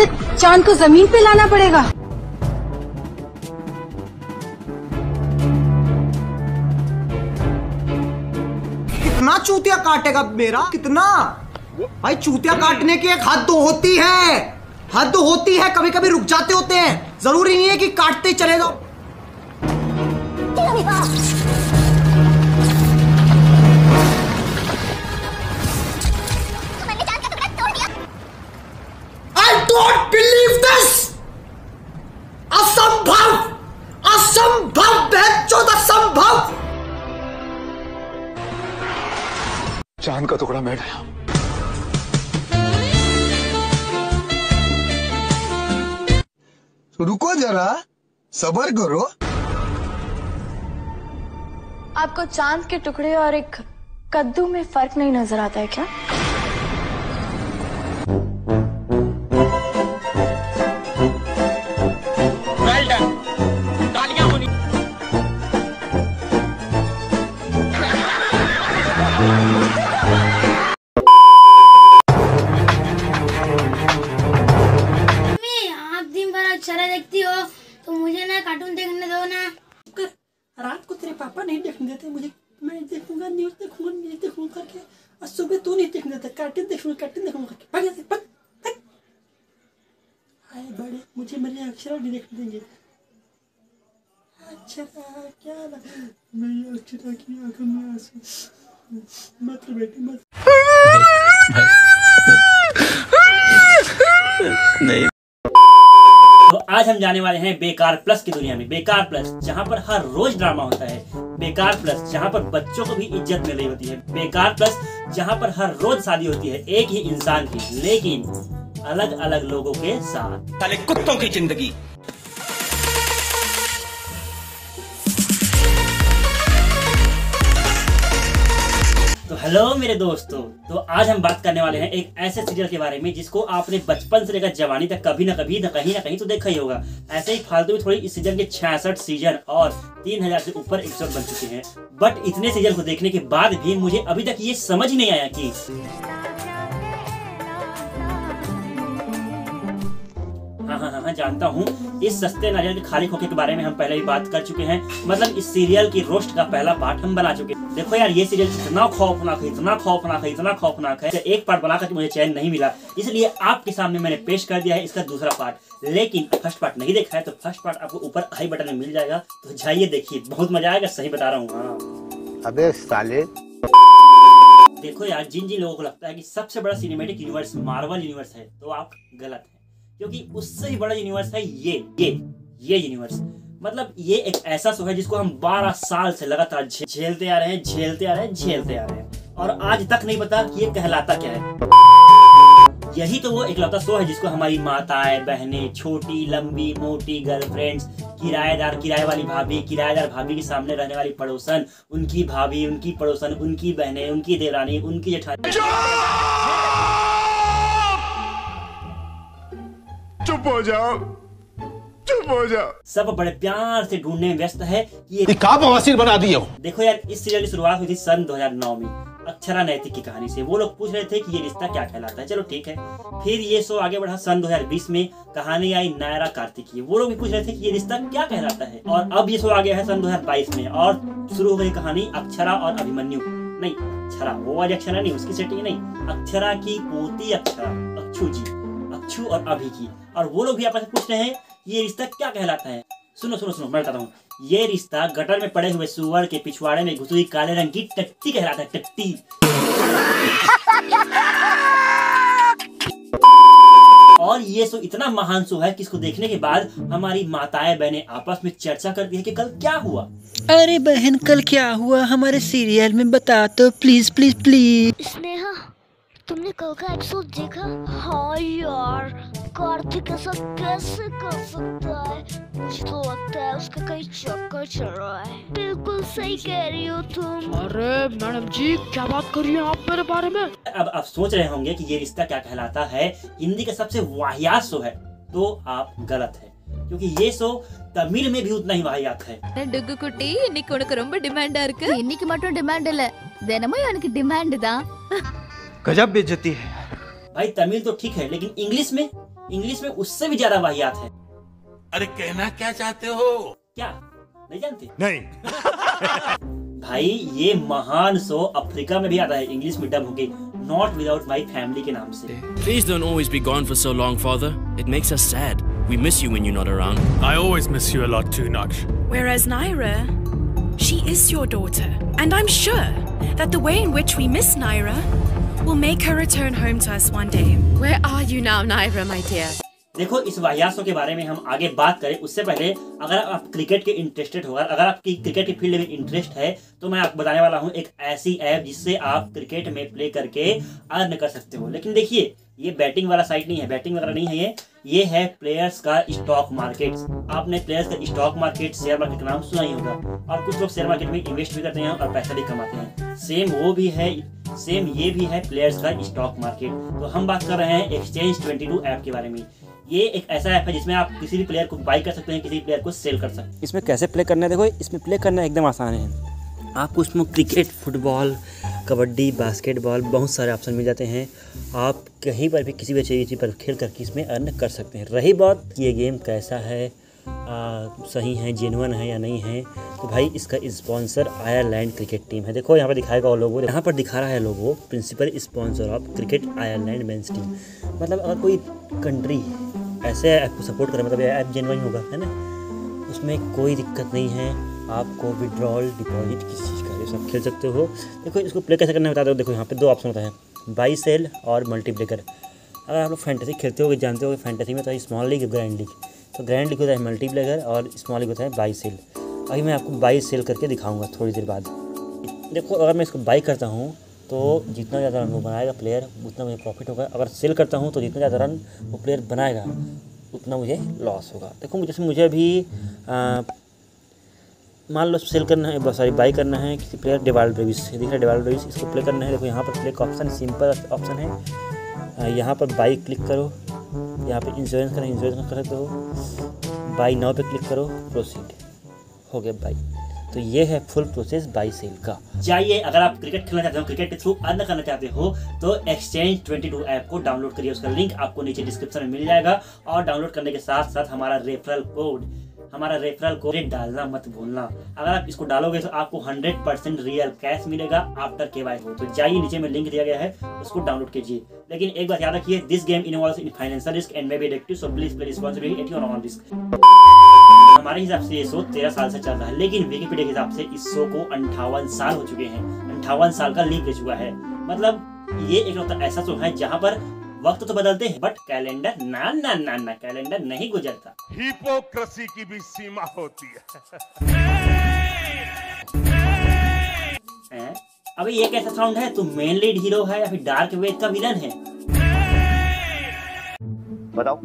तो चांद को जमीन पे लाना पड़ेगा। कितना चूतिया काटेगा मेरा, कितना? भाई चूतिया काटने की एक हद तो होती है, हद होती है। कभी कभी रुक जाते होते हैं, जरूरी नहीं है कि काटते ही चले जाओ। I don't believe this! असंभव, असंभव, बेचौद असंभव। चांद का टुकड़ा मैं गया। रुको जरा, सब्र करो। आपको चांद के टुकड़े और एक कद्दू में फर्क नहीं नजर आता है क्या? Well done. तालियां होनी। आप दिन भर अक्षरा देखती हो तो मुझे ना कार्टून देखने दो ना। रात को तेरे पापा नहीं देखने देते मुझे, मैं देखूंगा न्यूज देखूंगा करके, और सुबह तू नहीं देखने देता, कार्टून देखूंगा करके भाग जाते, भाग। हाय बड़े, मुझे मेरी अक्षरा नहीं देखने देंगे। अक्षरा क्या लगा, मेरी अक्षरा की आंखों में आंसू। मत बेटी मत। नहीं। तो आज हम जाने वाले हैं बेकार प्लस की दुनिया में। बेकार प्लस जहाँ पर हर रोज ड्रामा होता है। बेकार प्लस जहाँ पर बच्चों को भी इज्जत मिल रही होती है। बेकार प्लस जहाँ पर हर रोज शादी होती है एक ही इंसान की, लेकिन अलग अलग लोगों के साथ। साले कुत्तों की जिंदगी। तो हेलो मेरे दोस्तों, तो आज हम बात करने वाले हैं एक ऐसे सीरियल के बारे में जिसको आपने बचपन से लेकर जवानी तक कभी ना कभी कहीं ना कहीं तो देखा ही होगा। ऐसे ही फालतू में थोड़ी इस सीजन के 66 सीजन और 3000 से ऊपर एपिसोड बन चुके हैं। बट इतने सीजन को देखने के बाद भी मुझे अभी तक ये समझ नहीं आया कि हाँ जानता हूँ, इस सस्ते नारियल के खाली खोखे के बारे में हम पहले भी बात कर चुके हैं। मतलब इस सीरियल की रोस्ट का पहला पार्ट हम बना चुके हैं। देखो यार, ये सीरियल इतना खौफनाक है, इतना खौफनाक है, इतना खौफनाक है, एक पार्ट बनाकर मुझे चैन नहीं मिला, इसलिए आपके सामने मैंने पेश कर दिया है इसका दूसरा पार्ट। लेकिन फर्स्ट पार्ट नहीं देखा है तो फर्स्ट पार्ट आपको ऊपर आई बटन में मिल जाएगा, तो जाइए देखिए, बहुत मजा आएगा, सही बता रहा हूँ। अबे साले, देखो यार, जिन जिन लोगों को लगता है कि सबसे बड़ा सिनेमैटिक यूनिवर्स मार्वल यूनिवर्स है, तो आप गलत है, क्योंकि उससे ही बड़ा यूनिवर्स है ये यूनिवर्स। मतलब ये एक ऐसा शो है जिसको हम 12 साल से लगातार झेलते आ रहे हैं, और आज तक नहीं पता कि ये कहलाता क्या है। यही तो वो इकलौता शो है जिसको हमारी माताएं, बहनें, छोटी लंबी मोटी गर्लफ्रेंड्स, किराएदार, किराए वाली भाभी, किराएदार भाभी के सामने रहने वाली पड़ोसन, उनकी भाभी, उनकी पड़ोसन, उनकी बहनें, उनकी देवरानी, उनकी जेठानी। चुप हो जाओ, चुप हो जाओ। सब बड़े प्यार से ढूंढने में व्यस्त है कि ये का बवासीर बना दिए हो। देखो यार, इस सीरियल की शुरुआत हुई थी सन 2009 में अक्षरा नैतिक की कहानी से। वो लोग पूछ रहे थे कि ये रिश्ता क्या कहलाता है, चलो ठीक है। फिर ये शो आगे बढ़ा, सन 2020 में कहानी आई नायरा कार्तिक की। वो लोग भी पूछ रहे थे कि ये रिश्ता क्या कहलाता है। और अब ये शो आ गया है सन 2022 में, और शुरू हो गई कहानी अक्षरा और अभिमन्यु, नहीं अक्षरा वो वाली अक्षरा नहीं, उसकी सेटिंग नहीं, अक्षरा की पोती अक्षरा, अक्षु और अभी की। और वो लोग भी आपस में पूछ रहे हैं ये रिश्ता क्या कहलाता है। सुनो मैं बताता हूँ। ये रिश्ता गटर में पड़े हुए सुअर के पिछवाड़े में घुसी हुई काले रंग की टट्टी कहलाता है, टट्टी। और ये शो इतना महान शो है कि इसको देखने के बाद हमारी माताएं बहनें आपस में चर्चा करती है कि कल क्या हुआ। अरे बहन, कल क्या हुआ हमारे सीरियल में, बता तो प्लीज प्लीज प्लीज। स्नेहा, तुमने कल का एपिसोड देखा? हाँ यार, कार्तिक ऐसा कैसे कर सकता है? मुझे तो लगता है उसका कहीं चक्कर चल रहा है। बिल्कुल सही कह रही हो तुम। अरे मैडम जी, क्या बात कर रही हैं आप मेरे बारे में? अब आप सोच रहे होंगे कि ये रिश्ता क्या कहलाता है, हिंदी का सबसे वाहियात शो है, तो आप गलत है, क्योंकि ये शो तमिल में भी उतना ही वाहियात है। डुगु कुटी, इन्निக்கு உனக்கு ரொம்ப டிமாண்டா இருக்கு. இன்னைக்கு மட்டும் டிமாண்ட் இல்ல, தினமும் எனக்கு டிமாண்ட் தான். गजब बेइज्जती है। भाई तमिल तो ठीक है, लेकिन इंग्लिश में इंग्लिश में उससे भी ज्यादा वाहियात है। अरे कहना क्या चाहते हो? क्या नहीं जानते? नहीं। भाई ये महान शो अफ्रीका में भी आता है, इंग्लिश में डब होके, नॉट विदाउट माई फैमिली के नाम से। Please don't always be gone for so long, father. It makes us sad. We miss you when you're not around. I always miss you a lot too, Nudge. Whereas Naira, she is your daughter, and I'm sure that the way in which we miss Naira will make her return home to us one day. Where are you now, Naira, my dear? देखो इस वाहियात के बारे में हम आगे बात करें उससे पहले अगर आप क्रिकेट के इंटरेस्टेड हो, अगर आपकी क्रिकेट के फील्ड में इंटरेस्ट है तो मैं आपको बताने वाला हूं एक ऐसी ऐप जिससे आप क्रिकेट में प्ले करके अर्न कर सकते हो। लेकिन देखिए ये बैटिंग वाला साइट नहीं है, बैटिंग वगैरह नहीं है, ये है प्लेयर्स का स्टॉक मार्केट। आपने प्लेयर्स का स्टॉक मार्केट, शेयर मार्केट का नाम सुना ही होगा, और कुछ लोग शेयर मार्केट में इन्वेस्ट भी करते हैं और पैसा भी कमाते हैं। सेम ये भी है प्लेयर्स का स्टॉक मार्केट। तो हम बात कर रहे हैं Exchange22 ऐप के बारे में। ये एक ऐसा ऐप है जिसमें आप किसी भी प्लेयर को बाई कर सकते हैं, किसी प्लेयर को सेल कर सकते हैं। इसमें कैसे प्ले करना है, देखो इसमें प्ले करना एकदम आसान है। आपको उसमें क्रिकेट, फुटबॉल, कबड्डी, बास्केटबॉल बहुत सारे ऑप्शन मिल जाते हैं। आप कहीं पर भी किसी भी चीज़ पर खेल करके इसमें अर्न कर सकते हैं। रही बात ये गेम कैसा है, सही है, जेन्युइन है या नहीं है, तो भाई इसका स्पॉन्सर आयरलैंड क्रिकेट टीम है। देखो यहाँ पर दिखाएगा वो लोगो, यहाँ पर दिखा रहा है logo, principal sponsor of cricket Ireland men's team. मतलब अगर कोई कंट्री ऐसे ऐप को सपोर्ट करे, मतलब ऐप जेन्युइन होगा, है ना, उसमें कोई दिक्कत नहीं है। आपको विड्रॉल, डिपॉजिट किसी चीज़ का ये सब खेल सकते हो। देखो इसको प्ले कैसे करना है बता दो। देखो यहाँ पे दो ऑप्शन होता है, बाई सेल और मल्टीप्लेकर। अगर आप लोग फैंटेसी खेलते हो, जानते हो कि फैंटेसी में तो स्मॉल लीग, ग्रैंड लीग, तो ग्रैंड लीग होता है मल्टीप्लेकर और स्मॉल लीग होता है बाई सेल। अभी मैं आपको बाई सेल करके दिखाऊंगा थोड़ी देर बाद। देखो अगर मैं इसको बाई करता हूँ तो जितना ज़्यादा रन वो बनाएगा प्लेयर उतना मुझे प्रॉफिट होगा। अगर सेल करता हूँ तो जितना ज़्यादा रन वो प्लेयर बनाएगा उतना मुझे लॉस होगा। देखो जैसे मुझे अभी मान लो सेल करना है, सॉरी बाई करना है किसी प्लेयर, डेवाल्ड ब्रेविस दिख रहा है, डेवाल्ड ब्रेविस, इसको प्ले करना है। देखो यहाँ पर प्ले का ऑप्शन सिंपल ऑप्शन है, यहाँ पर बाई क्लिक करो, यहाँ पे इंश्योरेंस करना, इंश्योरेंस कर सकते हो, बाई नाउ पे क्लिक करो, प्रोसीड, हो गया बाई। तो ये है फुल प्रोसेस बाई सेल का। जाइए अगर आप क्रिकेट खेलना चाहते हो, क्रिकेट के थ्रू अर्न करना चाहते हो तो Exchange22 ऐप को डाउनलोड करिए। उसका लिंक आपको नीचे डिस्क्रिप्शन में मिल जाएगा, और डाउनलोड करने के साथ साथ हमारा रेफरल कोड डालना मत भूलना। अगर आप इसको डालोगे तो आपको 100% रियल कैश मिलेगा आफ्टर KYC हो। तो जाइए नीचे में लिंक दिया गया है, उसको डाउनलोड कीजिए। लेकिन एक बात याद रखिए, this game involves in financial risk and may be addictive, so please play responsibly at your own risk. हमारे हिसाब से ये शो 13 साल से चल रहा है, लेकिन विकिपीडिया के हिसाब से इस शो को 58 साल हो चुके हैं। 58 साल का लीक ले चुका है। मतलब ये एक ऐसा शो है जहाँ पर वक्त तो बदलते हैं बट कैलेंडर ना कैलेंडर नहीं गुजरता। हिपोक्रेसी की भी सीमा होती है। अबे ये कैसा साउंड है? तू मेन लीड हीरो है या फिर डार्क वेब का विलन है? बताओ।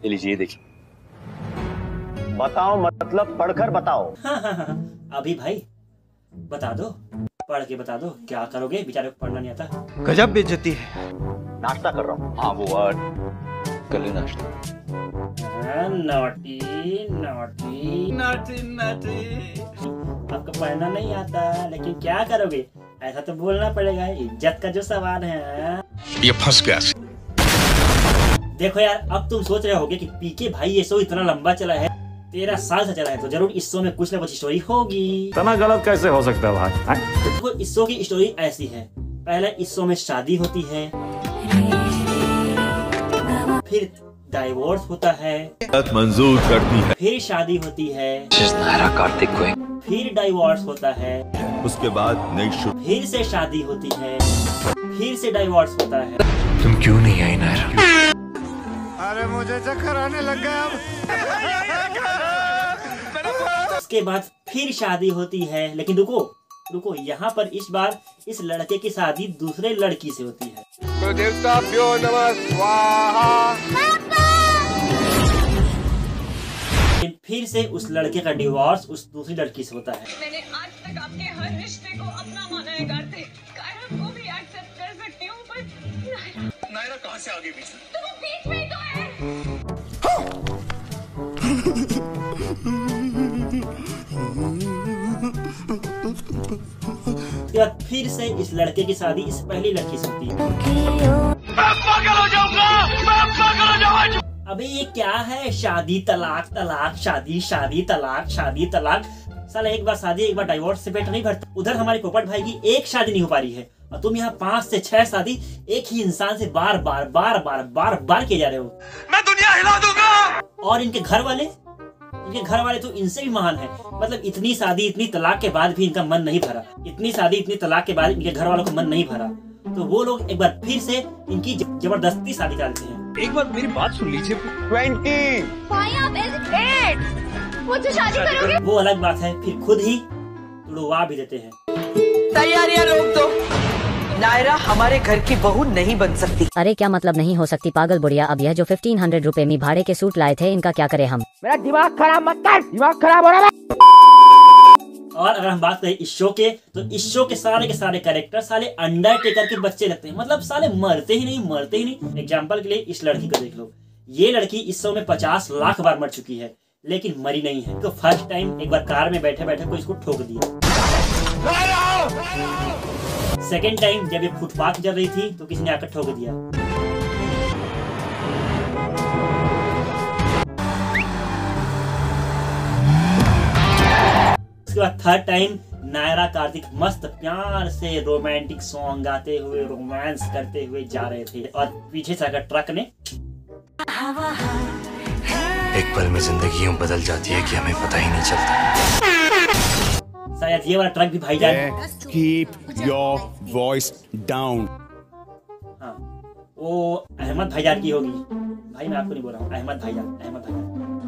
ये लीजिए देखिए। बताओ मतलब पढ़कर बताओ। हाँ। अभी भाई बता दो, पढ़ के बता दो। क्या करोगे, बेचारे को पढ़ना नहीं आता। गजब बेइज्जती है। नाश्ता कर रहा हूँ। हाँ वो वर्ड कर लो नाश्ता। नॉटी आपको पढ़ना नहीं आता, लेकिन क्या करोगे, ऐसा तो बोलना पड़ेगा, इज्जत का जो सवाल है। ये फंस गया। देखो यार, अब तुम सोच रहे होगे कि पीके भाई ये शो इतना लंबा चला है, 13 साल से चला है, तो जरूर इस शो में कुछ ना कुछ स्टोरी होगी। इतना गलत कैसे हो सकता है भाई? देखो इस शो की स्टोरी ऐसी है, पहले इस शो में शादी होती है, फिर डाइवोर्स होता है, मंजूर करती है, फिर शादी होती है, कार्तिक को, फिर डाइवोर्स होता है, उसके बाद नई शुरू, फिर से शादी होती है, फिर से डाइवोर्स होता है। तुम क्यों नहीं आई नायरा? अरे मुझे चक्कर आने लग गया अब। उसके बाद फिर शादी होती है, लेकिन रुको यहाँ पर इस बार इस लड़के की शादी दूसरे लड़की से होती है। तो देवताभ्यो नमः स्वाहा। फिर से उस लड़के का डिवोर्स उस दूसरी लड़की से होता है। मैंने आज तक आपके हर रिश्ते को अपना माना है कार्तिक, कायरम को भी एक्सेप्ट कर सकती हूँ, पर नायरा कहाँ से आ गई बीच में? तो वो बीच में ही तो है। फिर से इस लड़के की शादी इस पहली लड़की से होती है। मैं पागल हो जाऊंगा, मैं पागल हो जाऊंगा। अबे ये क्या है, शादी तलाक तलाक शादी शादी तलाक शादी तलाक। साला एक बार शादी एक बार डाइवोर्स से पेट नहीं भरता। उधर हमारे पोपट भाई की एक शादी नहीं हो पा रही है और तुम यहाँ 5 से 6 शादी एक ही इंसान से बार बार किए जा रहे हो। मैं दुनिया हिला दूंगा। और इनके घर वाले तो इनसे भी महान है। मतलब इतनी शादी इतनी तलाक के बाद भी इनका मन नहीं भरा। इतनी शादी इतनी तलाक के बाद इनके घर वालों का मन नहीं भरा, तो वो लोग एक बार फिर से इनकी जबरदस्ती शादी कराते हैं। एक बार मेरी बात सुन लीजिए। 20 भाई आप 8 मुझसे शादी करोगे? वो अलग बात है, फिर खुद ही तुड़वा भी देते हैं। तैयारियां रोक दो, नायरा हमारे घर की बहू नहीं बन सकती। अरे क्या मतलब नहीं हो सकती पागल बुढ़िया। अब यह जो 1500 रुपए में भाड़े के सूट लाए थे, इनका क्या करे हम? मेरा दिमाग खराब मत कर, दिमाग खराब हो रहा है। और अगर हम बात करें इस शो के, तो इस शो के सारे कैरेक्टर साले अंडरटेकर के बच्चे लगते हैं। मतलब साले मरते ही नहीं। एग्जाम्पल के लिए इस लड़की को देख लो। ये लड़की इस शो में 50 लाख बार मर चुकी है लेकिन मरी नहीं है। तो फर्स्ट टाइम एक बार कार में बैठे कोई इसको ठोक दिया। सेकेंड टाइम जब ये फुटपाथ चल रही थी तो किसी ने आकर ठोक दिया। उसके बाद थर्ड टाइम नायरा कार्तिक मस्त प्यार से रोमांटिक सॉन्ग गाते हुए रोमांस करते हुए जा रहे थे और पीछे से आकर ट्रक ने एक पल में जिंदगी यूं बदल जाती है कि हमें पता ही नहीं चलता। शायद ये वाला ट्रक भी भाईजान। Keep your voice down. हाँ, वो अहमद भाईजान की होगी। भाई मैं आपको नहीं बोल रहा हूँ, अहमद भाईजान।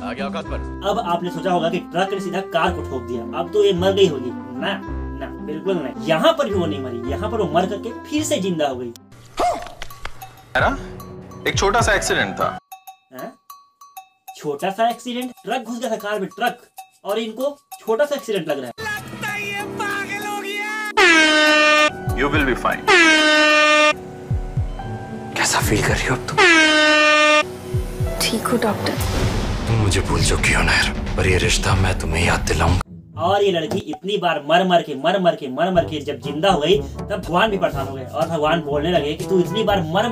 आ गया औकात पर। अब आपने सोचा होगा कि ट्रक ने सीधा कार को ठोक दिया, अब तो ये मर गई होगी। ना बिल्कुल नहीं। यहाँ पर भी वो नहीं मरी, यहाँ पर वो मर करके फिर से जिंदा हो गई। एक छोटा सा एक्सीडेंट था। छोटा सा एक्सीडेंट? ट्रक घुस गया था कार में, ट्रक, और इनको छोटा सा एक्सीडेंट लग रहा है। You will be fine. कैसा फील कर रही हो अब तुम? ठीक हो डॉक्टर। तुम मुझे भूल चुकी हो नायर, पर ये रिश्ता मैं तुम्हें याद दिलाऊंगा। और ये लड़की इतनी बार मर के जब जिंदा हो गई तब भगवान भी परेशान हो गए और भगवान बोलने लगे कि तू इतनी बार मर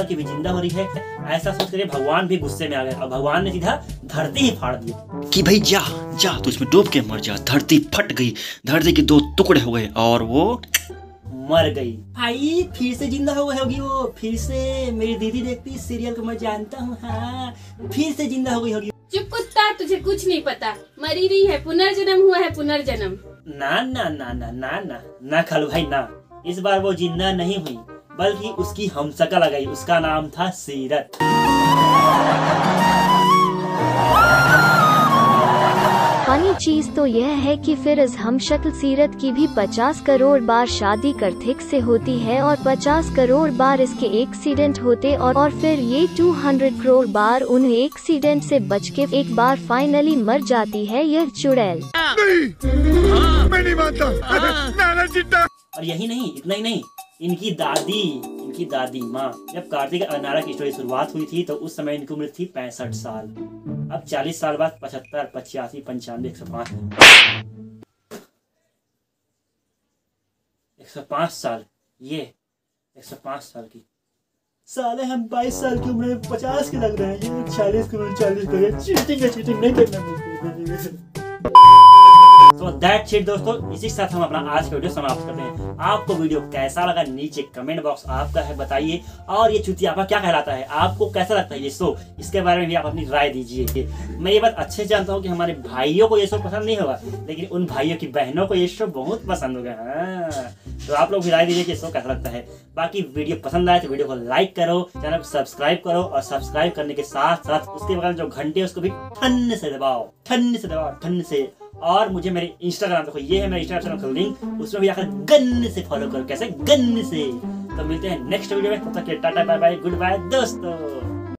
के भी जिंदा हो रही है। ऐसा सोच कर भगवान भी गुस्से में आ गए और भगवान ने सीधा धरती ही फाड़ दी कि भाई जा तू इसमें डूब के मर जा। धरती फट गई, धरती के 2 टुकड़े हो गए और वो मर गई। भाई फिर से जिंदा हो गई होगी वो, फिर से। मेरी दीदी देखती इस सीरियल को, मैं जानता हूँ। हाँ, फिर से जिंदा हो गई होगी। चुप कुत्ता, तुझे कुछ नहीं पता। मरी नहीं है, पुनर्जन्म हुआ है, पुनर्जन्म। ना खालू भाई ना। इस बार वो जिंदा नहीं हुई बल्कि उसकी हमशक्ल आ गई। उसका नाम था सीरत। फनी चीज तो यह है कि फिर इस हमशक्ल सीरत की भी 50 करोड़ बार शादी कार्तिक से होती है और 50 करोड़ बार इसके एक्सीडेंट होते और फिर ये 200 करोड़ बार उन एक्सीडेंट से बच के एक बार फाइनली मर जाती है यह चुड़ैल। मैं नहीं मानता। नाना चिट्टा। और यही नहीं, इतना ही नहीं, इनकी दादी माँ, जब कार्तिक और नायरा की स्टोरी शुरुआत हुई थी तो उस समय इनकी उम्र थी 65 साल। अब 40 साल बाद 75, 85, 95, 105 साल। ये 105 साल की। साले हम 22 साल की उम्र में 50 के लग रहे हैं। ये 40 की उम्र 40 के। चीटिंग नहीं करना। So that's it दोस्तों, इसी के साथ हम अपना आज का वीडियो समाप्त करते हैं। आपको वीडियो कैसा लगा नीचे कमेंट बॉक्स आपका है बताइए। और ये चुतियापा क्या कहलाता है, आपको कैसा लगता है ये शो, इसके बारे में भी आप अपनी राय दीजिए। मैं ये बात अच्छे जानता हूँ कि हमारे भाइयों को ये शो पसंद नहीं होगा, लेकिन उन भाइयों की बहनों को ये शो बहुत पसंद होगा। तो आप लोग भी राय दीजिए कि शो कैसा लगता है। बाकी वीडियो पसंद आए तो वीडियो को लाइक करो, चैनल को सब्सक्राइब करो और सब्सक्राइब करने के साथ साथ उसके बगल में जो घंटे है उसको भी ठन से दबाओ। और मुझे मेरे इंस्टाग्राम देखो, ये है मेरा इंस्टाग्राम का लिंक, उसमें भी आकर गन से फॉलो करो। कैसे? गन से। तो मिलते हैं नेक्स्ट वीडियो में, तब तक के tata bye bye goodbye दोस्तों।